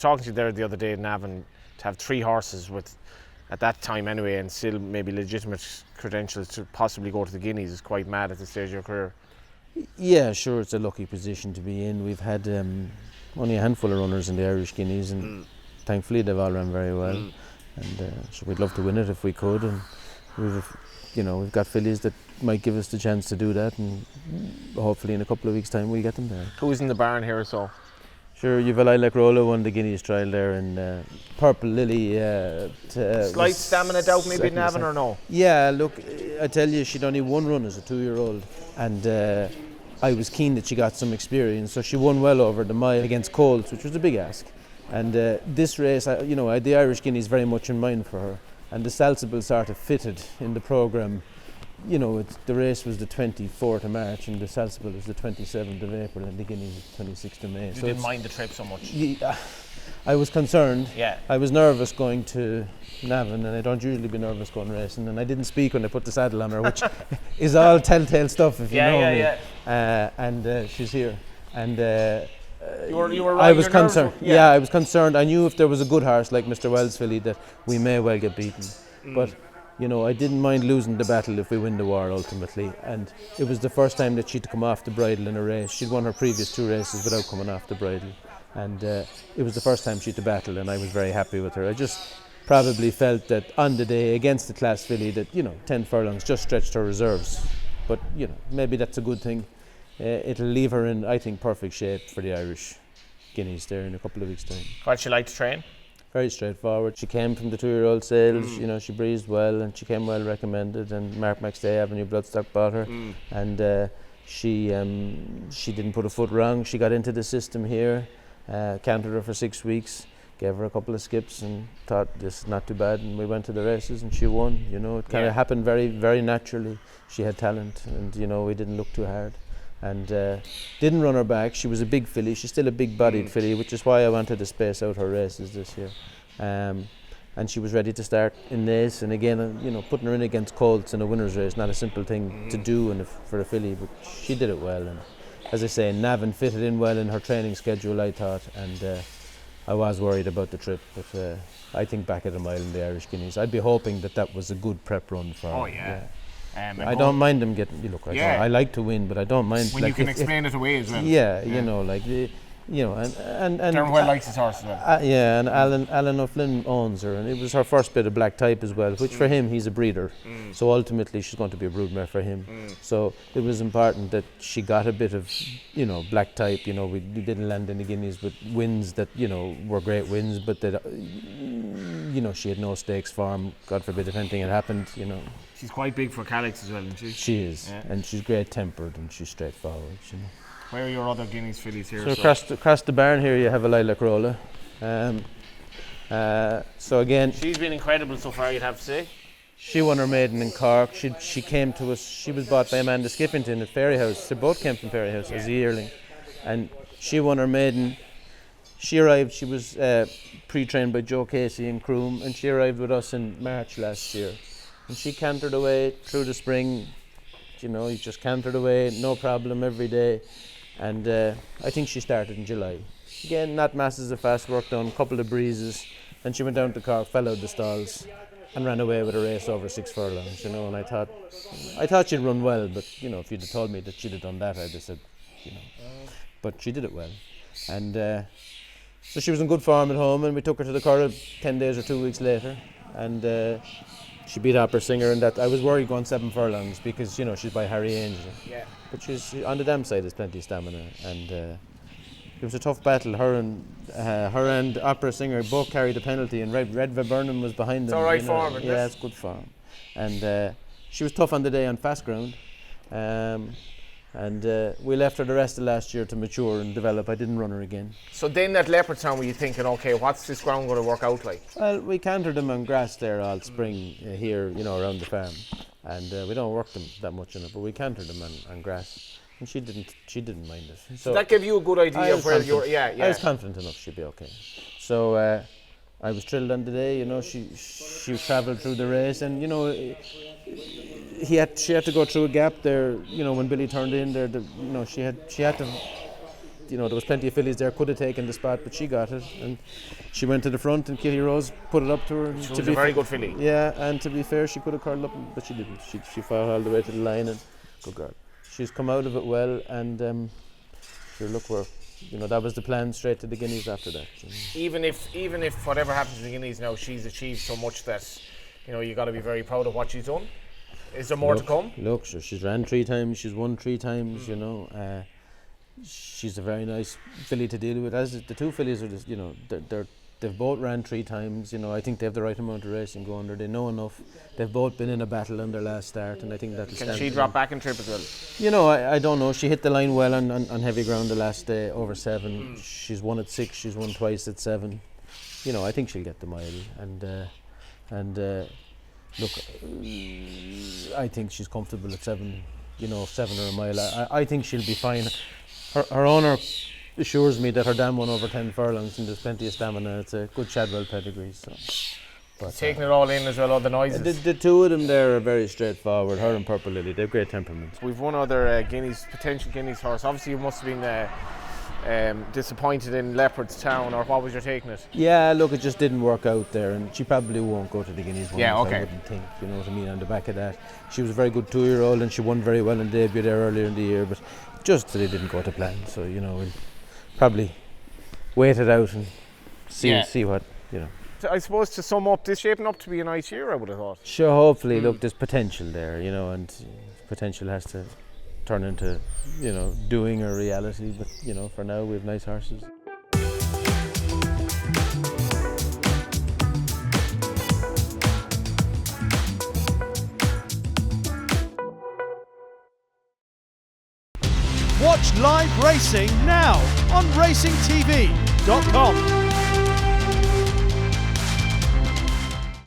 talking to you there the other day in Navan, to have 3 horses with, at that time anyway, and still maybe legitimate credentials to possibly go to the Guineas is quite mad at this stage of your career. Yeah, sure, it's a lucky position to be in. We've had only a handful of runners in the Irish Guineas, and thankfully they've all run very well. And so we'd love to win it if we could, and we've got fillies that might give us the chance to do that, and hopefully in a couple of weeks' time we'll get them there. Who's in the barn here or so? Sure, you've a Lilac won the Guineas trial there in Purple Lily. Slight stamina doubt maybe in Navan or no? Yeah, look, I tell you, she'd only one run as a 2-year-old, and I was keen that she got some experience, so she won well over the mile against Colts, which was a big ask. And this race, I had the Irish Guineas very much in mind for her, and the Salsable sort of fitted in the programme. The race was the 24th of March and the Salsable was the 27th of April and the Guineas the 26th of May. You didn't mind the trip so much? I was concerned. Yeah. I was nervous going to Navan, and I don't usually be nervous going racing, and I didn't speak when I put the saddle on her, which is all telltale stuff if you know me. And she's here. And you were right. I was concerned. Yeah, I was concerned. I knew if there was a good horse like Mr. Wells' filly that we may well get beaten. But I didn't mind losing the battle if we win the war ultimately. And it was the first time that she'd come off the bridle in a race. She'd won her previous 2 races without coming off the bridle. And it was the first time she'd the battle, and I was very happy with her. I just probably felt that on the day against the class filly that 10 furlongs just stretched her reserves. But maybe that's a good thing. It'll leave her in, I think, perfect shape for the Irish Guineas there in a couple of weeks' time. What'd she like to train? Very straightforward. She came from the 2-year-old sales, she breezed well, and she came well recommended, and Mark McStay Avenue Bloodstock bought her. And she didn't put a foot wrong. She got into the system here, cantered her for 6 weeks, gave her a couple of skips and thought this is not too bad, and we went to the races and she won. It kind of happened very, very naturally. She had talent, and we didn't look too hard. And didn't run her back. She was a big filly. She's still a big-bodied filly, which is why I wanted to space out her races this year. And she was ready to start in this. And again, putting her in against Colts in a winner's race, not a simple thing to do for a filly, but she did it well. And as I say, Navan fitted in well in her training schedule, I thought. And I was worried about the trip, but I think back at a mile in the Irish Guineas, I'd be hoping that was a good prep run for her. Oh, yeah. I don't mind them getting. I like to win, but I don't mind. When you can explain it away as well. Yeah, and Darren Well likes his horse as well. And Alan O'Flynn owns her, and it was her first bit of black type as well, which for him, he's a breeder. So ultimately, she's going to be a broodmare for him. So it was important that she got a bit of, black type. We didn't land in the Guineas with wins that, were great wins, but that, she had no stakes farm. God forbid if anything had happened, She's quite big for Calix as well, isn't she? She is, and she's great tempered and she's straightforward. Where are your other Guineas fillies here? So across the barn here you have a Lilac Rolla. So again, she's been incredible so far, you'd have to say. She won her maiden in Cork. She came to us. She was bought by Amanda Skiffington at Fairyhouse. They both came from Fairyhouse as a yearling, and she won her maiden. She arrived. She was pre-trained by Joe Casey in Croom, and she arrived with us in March last year. And she cantered away through the spring. You just cantered away, no problem every day. And I think she started in July. Again, not masses of fast work done, couple of breezes. Then she went down to Cork, fell out the stalls, and ran away with a race over 6 furlongs. And I thought she'd run well, but if you'd have told me that she'd have done that, I'd have said, But she did it well. And so she was in good form at home, and we took her to the Curragh 10 days or 2 weeks later. And she beat Opera Singer, and that I was worried going 7 furlongs because she's by Harry Angel. Yeah. But she's on the dam side has plenty of stamina, and it was a tough battle. Her and Opera Singer both carried a penalty, and Red Viburnum was behind them. It's all right form, isn't it? Yeah, it's good form. And she was tough on the day on fast ground. And we left her the rest of last year to mature and develop. I didn't run her again. So then at Leopardstown, were you thinking, okay, what's this ground going to work out like? Well, we cantered them on grass there all spring here, around the farm, and we don't work them that much in it, but we cantered them on grass, and she didn't mind it. So that gave you a good idea of where you're. Yeah. I was confident enough she'd be okay. So I was thrilled on the day. She travelled through the race, and she had to go through a gap there. When Billy turned in there, she had to there was plenty of fillies there could have taken the spot, but she got it, and she went to the front, and Kitty Rose put it up to her. She was a very good filly. Yeah, and to be fair, she could have curled up, but she didn't. She fought all the way to the line, and good girl. She's come out of it well, and sure, look, that was the plan, straight to the Guineas after that. Even if whatever happens in the Guineas now, she's achieved so much that you got to be very proud of what she's done. Is there more to come? Look, sure, she's ran 3 times, she's won 3 times. She's a very nice filly to deal with. As the 2 fillies are, just, they've both ran 3 times. I think they have the right amount of racing going there. They know enough. They've both been in a battle on their last start, and I think that'll stand. Can she drop back in trip as well? I don't know. She hit the line well on heavy ground the last day, over 7. She's won at 6. She's won twice at 7. I think she'll get the mile, and look, I think she's comfortable at 7. 7 or a mile. I think she'll be fine. Her owner assures me that her dam won over 10 furlongs, and there's plenty of stamina. It's a good Chadwell pedigree. So. But taking it all in as well, all the noises. The 2 of them there are very straightforward. Her and Purple Lily, they've great temperaments. We've one other potential Guineas horse. Obviously, you must have been disappointed in Leopard's Town, or what was your take on it? Yeah, look, it just didn't work out there, and she probably won't go to the Guineas one. Yeah, okay. I wouldn't think, you know what I mean, on the back of that. She was a very good 2-year-old, and she won very well in debut there earlier in the year, but just that it didn't go to plan. So, we'll probably wait it out and see what. I suppose to sum up, this shaping up to be a nice year, I would have thought. Sure, hopefully, look, there's potential there, and potential has to turn into, doing or reality, but, for now we have nice horses. Watch live racing now on racingtv.com.